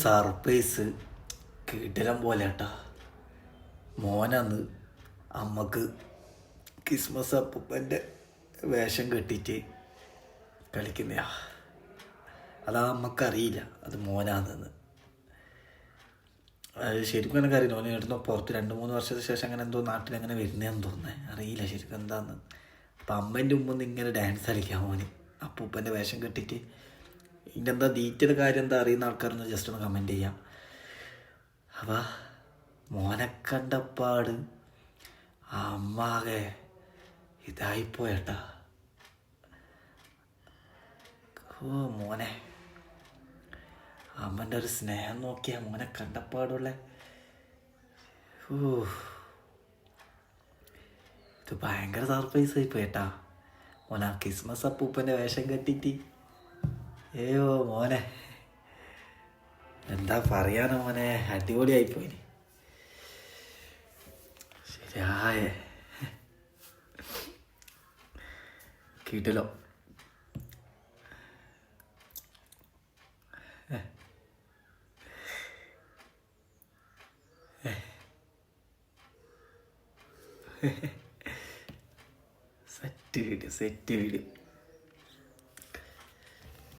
Surprise കിടിലം പോലെ കേട്ടാ. മോനന്ന് അമ്മക്ക് ക്രിസ്മസ് അപ്പൂപ്പൻ്റെ വേഷം കെട്ടിയിട്ട് കളിക്കുന്നയാ. അതാ അമ്മക്കറിയില്ല അത് മോനാണെന്ന്. അത് ശരിക്കും എനിക്ക് അറിയില്ല. ഓന് ഇടുന്ന പുറത്ത് 2-3 വർഷത്തിന് ശേഷം അങ്ങനെ എന്തോ നാട്ടിലങ്ങനെ വരുന്നതെന്ന് തോന്നുന്നത്. അറിയില്ല ശരിക്കും എന്താന്ന്. അപ്പം അമ്മേൻ്റെ മുമ്പ് ഇങ്ങനെ ഡാൻസ് കളിക്കാം മോന് അപ്പൂപ്പൻ്റെ വേഷം കെട്ടിയിട്ട്. ഇതിൻ്റെ എന്താ ഡീറ്റെയിൽ കാര്യം എന്താ അറിയുന്ന ആൾക്കാരൊന്ന് ജസ്റ്റ് ഒന്ന് കമൻറ്റ് ചെയ്യാം. അപ്പം മോനെ കണ്ടപ്പാട് അമ്മാകെ ഇതായിപ്പോയേട്ടാ. ഓ മോനെ, അമ്മൻ്റെ ഒരു സ്നേഹം നോക്കിയാ മോനെ കണ്ടപ്പാടുള്ള. ഓ ഇത് ഭയങ്കര സർപ്രൈസ് ആയിപ്പോയേട്ടാ. മോനെ ആ ക്രിസ്മസ് അപ്പൂപ്പൻ്റെ വേഷം കെട്ടിയിട്ട്. ഏയോ മോനെ, എന്താ പറയാനോ മോനെ, അടിപൊളിയായിപ്പോയിന്. ശരിയായേ കിട്ടലോ. Set video.